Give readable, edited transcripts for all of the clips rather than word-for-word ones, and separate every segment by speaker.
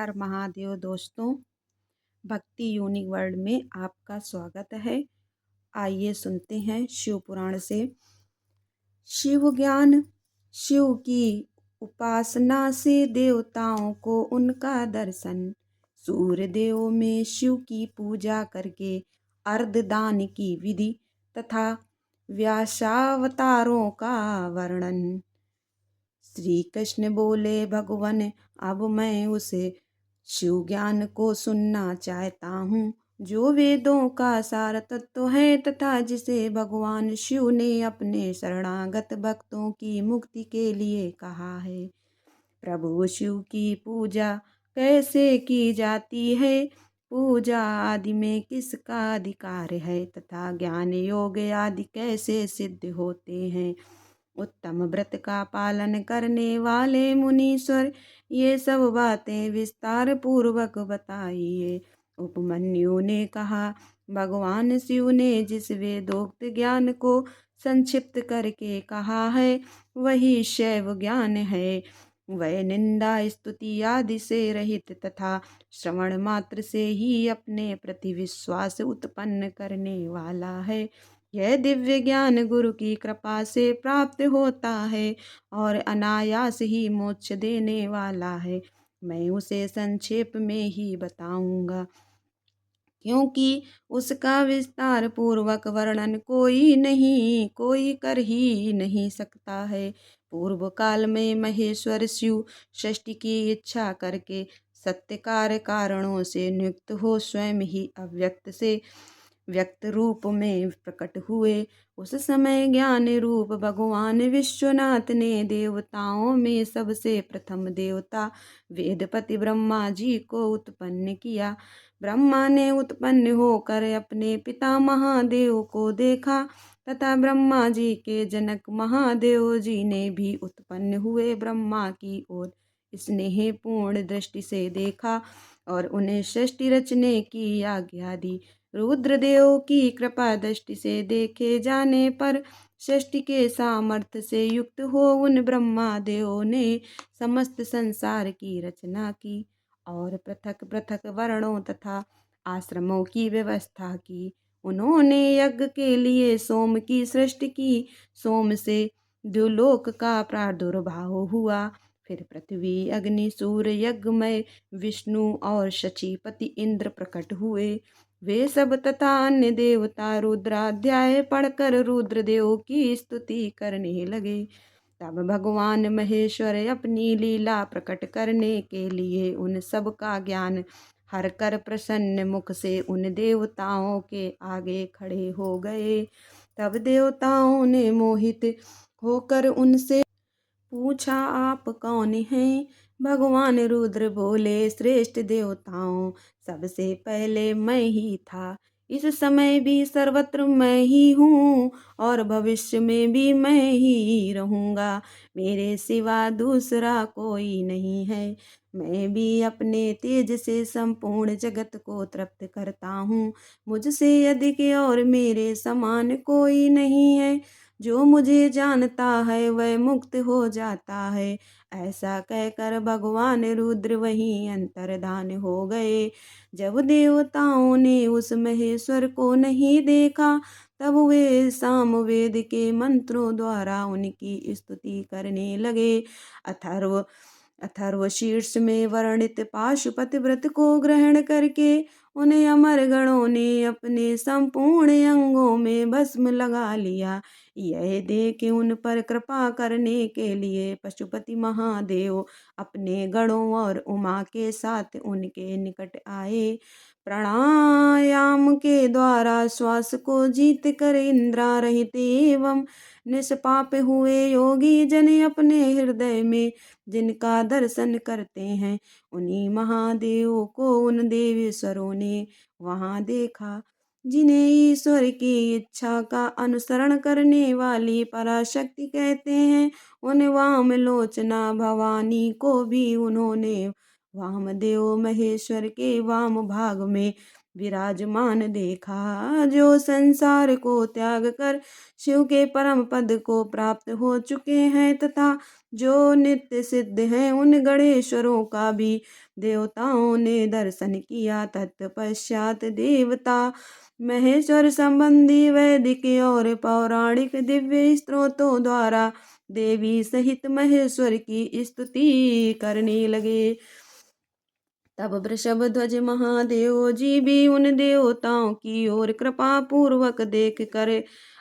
Speaker 1: हर महादेव दोस्तों। भक्ति unique world में आपका स्वागत है। आइए सुनते हैं शिव पुराण से। शिव ज्ञान। शिव की उपासना से देवताओं को उनका दर्शन। सूर्य देव में शिव की पूजा करके अर्धदान की विधि तथा व्यासावतारों का वर्णन। श्री कृष्ण बोले, भगवान अब मैं उसे शिव ज्ञान को सुनना चाहता हूँ जो वेदों का सार तत्व है तथा जिसे भगवान शिव ने अपने शरणागत भक्तों की मुक्ति के लिए कहा है। प्रभु शिव की पूजा कैसे की जाती है, पूजा आदि में किसका अधिकार है तथा ज्ञान योग आदि कैसे सिद्ध होते हैं। उत्तम व्रत का पालन करने वाले मुनीश्वर ये सब बातें विस्तार पूर्वक बताइए। उपमन्यु ने कहा, भगवान शिव ने जिस वेदोक्त ज्ञान को संक्षिप्त करके कहा है वही शैव ज्ञान है। वह निंदा स्तुति आदि से रहित तथा श्रवण मात्र से ही अपने प्रति विश्वास उत्पन्न करने वाला है। यह दिव्य ज्ञान गुरु की कृपा से प्राप्त होता है और अनायास ही मोक्ष देने वाला है। मैं उसे संक्षेप में ही बताऊंगा क्योंकि उसका विस्तार पूर्वक वर्णन कोई कर ही नहीं सकता है। पूर्व काल में महेश्वर शिव सृष्टि की इच्छा करके सत्यकार कारणों से नियुक्त हो स्वयं ही अव्यक्त से व्यक्त रूप में प्रकट हुए। उस समय ज्ञान रूप भगवान विश्वनाथ ने देवताओं में सबसे प्रथम देवता वेदपति ब्रह्मा जी को उत्पन्न किया। ब्रह्मा ने उत्पन्न होकर अपने पिता महादेव को देखा तथा ब्रह्मा जी के जनक महादेव जी ने भी उत्पन्न हुए ब्रह्मा की ओर स्नेह पूर्ण दृष्टि से देखा और उन्हें सृष्टि रचने की आज्ञा दी। रुद्रदेव की कृपा दृष्टि से देखे जाने पर सृष्टि के सामर्थ्य से युक्त हो उन ब्रह्मा देव ने समस्त संसार की रचना की और पृथक पृथक वर्णों तथा आश्रमों की व्यवस्था की। उन्होंने यज्ञ के लिए सोम की सृष्टि की। सोम से द्युलोक का प्रादुर्भाव हुआ। फिर पृथ्वी अग्नि सूर्य यज्ञमय विष्णु और शचीपति इंद्र प्रकट हुए। वे सब तथा अन्य देवता रुद्राध्याय पढ़कर रुद्रदेव की स्तुति करने लगे। तब भगवान महेश्वर अपनी लीला प्रकट करने के लिए उन सब का ज्ञान हर कर प्रसन्न मुख से उन देवताओं के आगे खड़े हो गए। तब देवताओं ने मोहित होकर उनसे पूछा, आप कौन हैं? भगवान रुद्र बोले, श्रेष्ठ देवताओं, सबसे पहले मैं ही था। इस समय भी सर्वत्र मैं ही हूँ और भविष्य में भी मैं ही रहूँगा। मेरे सिवा दूसरा कोई नहीं है। मैं भी अपने तेज से संपूर्ण जगत को तृप्त करता हूँ। मुझसे अधिक और मेरे समान कोई नहीं है। जो मुझे जानता है वह मुक्त हो जाता है। ऐसा कहकर भगवान रुद्र वहीं अंतर्धान हो गए। जब देवताओं ने उस महेश्वर को नहीं देखा तब वे सामवेद के मंत्रों द्वारा उनकी स्तुति करने लगे। अथर्व अथर्वशीर्ष में वर्णित पाशुपत व्रत को ग्रहण करके उन्हें अमर गणों ने अपने संपूर्ण अंगों में भस्म लगा लिया। यह देख उन पर कृपा करने के लिए पशुपति महादेव अपने गणों और उमा के साथ उनके निकट आए। प्राणायाम के द्वारा श्वास को जीत कर इंद्रा रहित एवं निष्पाप हुए योगी जन अपने हृदय में जिनका दर्शन करते हैं उन्हीं महादेव को उन देवेश्वरों ने वहां देखा। जिन्हें ईश्वर की इच्छा का अनुसरण करने वाली पराशक्ति कहते हैं उन वामलोचना भवानी को भी उन्होंने वामदेव महेश्वर के वाम भाग में विराजमान देखा, जो संसार को त्याग कर शिव के परम पद को प्राप्त हो चुके हैं तथा जो नित्य सिद्ध हैं। उन गणेश्वरों का भी देवताओं ने दर्शन किया। तत्पश्चात देवता महेश्वर संबंधी वैदिक और पौराणिक दिव्य स्त्रोतों द्वारा देवी सहित महेश्वर की स्तुति करने लगे। तब वृषभ ध्वज महादेव जी भी उन देवताओं की ओर कृपा पूर्वक देख कर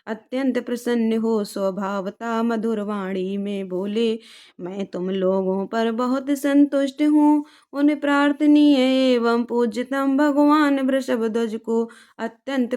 Speaker 1: अत्यंत प्रसन्न हो स्वभावता मधुर वाणी में बोले, मैं तुम लोगों पर बहुत संतुष्ट हूँ। उन प्रार्थनीय एवं पूज्यतम भगवान वृषभ ध्वज को अत्यंत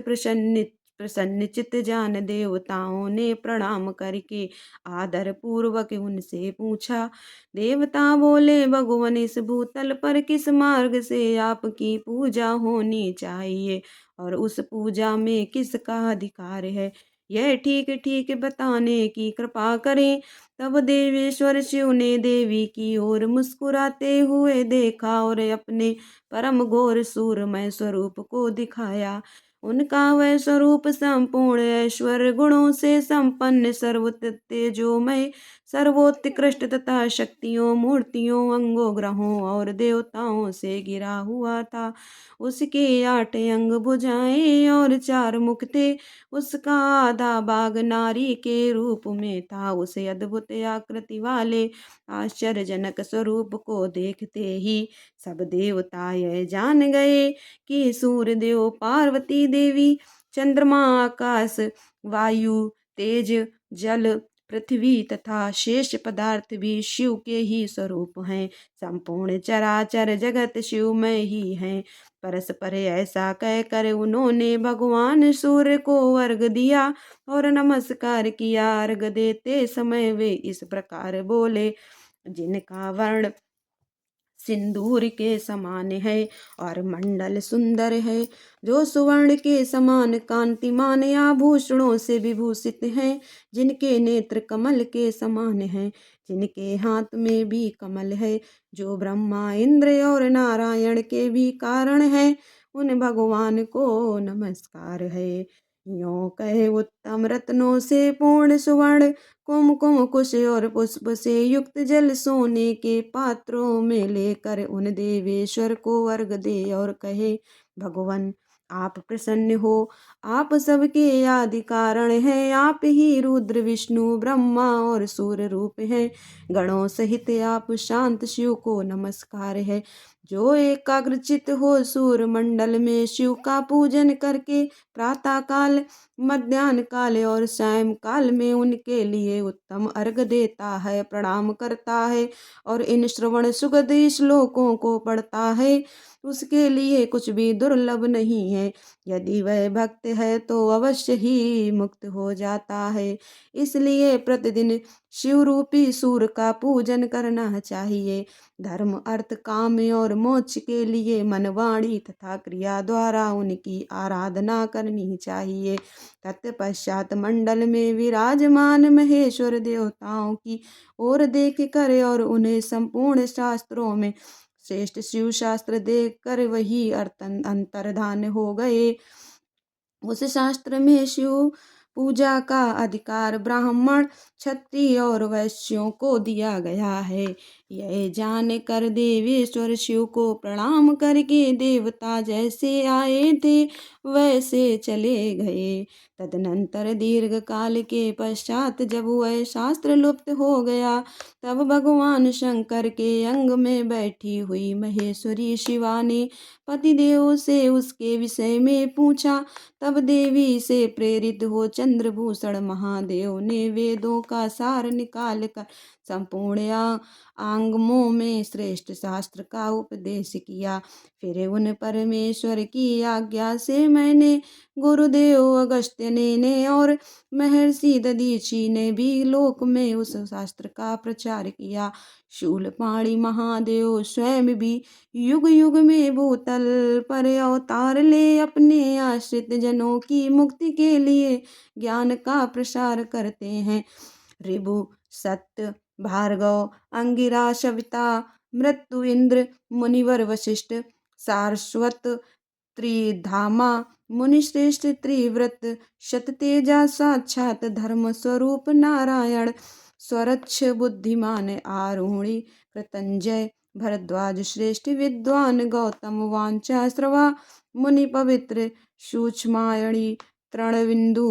Speaker 1: प्रसन्नचित जान देवताओं ने प्रणाम करके आदर पूर्वक उनसे पूछा। देवता बोले, भगवान इस भूतल पर किस मार्ग से आपकी पूजा होनी चाहिए और उस पूजा में किसका अधिकार है, यह ठीक ठीक बताने की कृपा करें। तब देवेश्वर शिव ने देवी की ओर मुस्कुराते हुए देखा और अपने परम घोर सूरमय स्वरूप को दिखाया। उनका वह स्वरूप संपूर्ण ऐश्वर्य गुणों से संपन्न सर्व तेजोमय सर्वोत्कृष्ट तथा शक्तियों मूर्तियों अंगों ग्रहों और देवताओं से घिरा हुआ था। उसके 8 अंग भुजाएं और 4 मुख थे। उसका आधा भाग नारी के रूप में था। उसे अद्भुत आकृति वाले आश्चर्यजनक स्वरूप को देखते ही सब देवता यह जान गए कि सूर्यदेव, पार्वती देवी, चंद्रमा, आकाश, वायु, तेज, जल, पृथ्वी तथा शेष पदार्थ भी शिव के ही स्वरूप हैं। संपूर्ण चराचर जगत शिवमय ही हैं। परस्पर ऐसा कहकर उन्होंने भगवान सूर्य को अर्घ दिया और नमस्कार किया। अर्घ देते समय वे इस प्रकार बोले, जिनका वर्ण सिंदूर के समान है और मंडल सुंदर है, जो सुवर्ण के समान कांतिमान आभूषणों से विभूषित हैं, जिनके नेत्र कमल के समान हैं, जिनके हाथ में भी कमल है, जो ब्रह्मा, इंद्र और नारायण के भी कारण है, उन भगवान को नमस्कार है। यों कहे उत्तम रत्नों से पूर्ण सुवर्ण कुमकुम कुश और पुष्प से युक्त जल सोने के पात्रों में लेकर उन देवेश्वर को अर्घ दे और कहे, भगवान आप प्रसन्न हो, आप सबके आदि कारण हैं, आप ही रुद्र विष्णु ब्रह्मा और सूर्य रूप हैं। गणों सहित आप शांत शिव को नमस्कार है, जो एकाग्रचित हो सूर्य मंडल में शिव का पूजन करके प्रातः काल, मध्यान्ह काल और सायं काल में उनके लिए उत्तम अर्घ देता है, प्रणाम करता है और इन श्रवण सुगध श्लोकों को पढ़ता है, उसके लिए कुछ भी दुर्लभ नहीं है। यदि वह भक्त है तो अवश्य ही मुक्त हो जाता है। इसलिए प्रतिदिन शिव रूपी सूर्य का पूजन करना चाहिए। धर्म, अर्थ, काम और मोक्ष के लिए मन, वाणी तथा क्रिया द्वारा उनकी आराधना करनी चाहिए। तत्पश्चात मंडल में विराजमान महेश्वर देवताओं की ओर देख कर और उन्हें संपूर्ण शास्त्रों में श्रेष्ठ शिव शास्त्र देख कर वही अंतर्धान हो गए। उस शास्त्र में शिव पूजा का अधिकार ब्राह्मण, क्षत्रिय और वैश्यों को दिया गया है। यह जान कर देवेश्वर शिव को प्रणाम करके देवता जैसे आए थे वैसे चले गए। तदनंतर दीर्घ काल के पश्चात जब वह शास्त्र लुप्त हो गया, तब भगवान शंकर के अंग में बैठी हुई महेश्वरी शिवा ने पतिदेव से उसके विषय में पूछा। तब देवी से प्रेरित हो चंद्रभूषण महादेव ने वेदों का सार निकाल कर संपूर्ण आगमों में श्रेष्ठ शास्त्र का उपदेश किया। फिर उन परमेश्वर की आज्ञा से मैंने, गुरुदेव अगस्त्य ने और महर्षि दधीचि ने भी लोक में उस शास्त्र का प्रचार किया। शूलपाणि महादेव स्वयं भी युग युग में भूतल पर अवतार ले अपने आश्रित जनों की मुक्ति के लिए ज्ञान का प्रसार करते हैं। ऋभु, सत्य, भार्गव, अंगिरा, सविता, मृत्यु, इंद्र, मुनिवर वशिष्ठ, सारस्वत, त्रिधामा, मुनिश्रेष्ठ, त्रिव्रत, शततेजा, साक्षात धर्म स्वरूप नारायण, स्वरक्ष, बुद्धिमान, आरुणि, कृतंजय, भरद्वाज श्रेष्ठ विद्वान गौतम वांचा श्रवा मुनि पवित्र सूक्ष्मायणी तृणबिंदु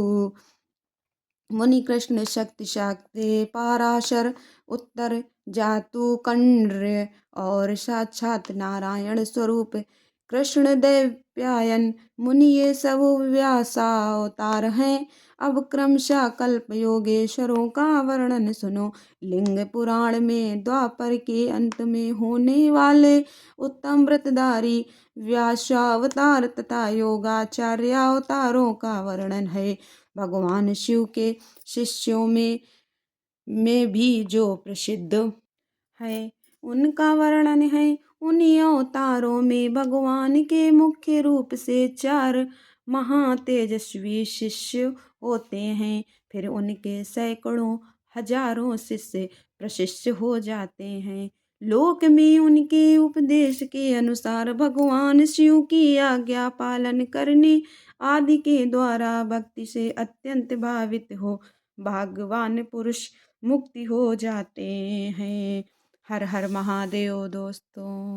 Speaker 1: मुनि कृष्ण शक्ति शाक्ते पाराशर उत्तर जातु कंड्र और साक्षात नारायण स्वरूप कृष्ण दैवप्यायन मुनि ये सब व्यासावतार हैं। अब क्रमशः कल्प योगेश्वरों का वर्णन सुनो। लिंग पुराण में द्वापर के अंत में होने वाले उत्तम व्रतधारी व्यासावतार तथा योगाचार्य अवतारों का वर्णन है। भगवान शिव के शिष्यों में भी जो प्रसिद्ध है उनका वर्णन है। उन्हीं अवतारों में भगवान के मुख्य रूप से 4 महातेजस्वी शिष्य होते हैं। फिर उनके सैकड़ों हजारों शिष्य प्रशिष्य हो जाते हैं। लोक में उनके उपदेश के अनुसार भगवान शिव की आज्ञा पालन करने आदि के द्वारा भक्ति से अत्यंत भावित हो भाग्यवान पुरुष मुक्ति हो जाते हैं। हर हर महादेव दोस्तों।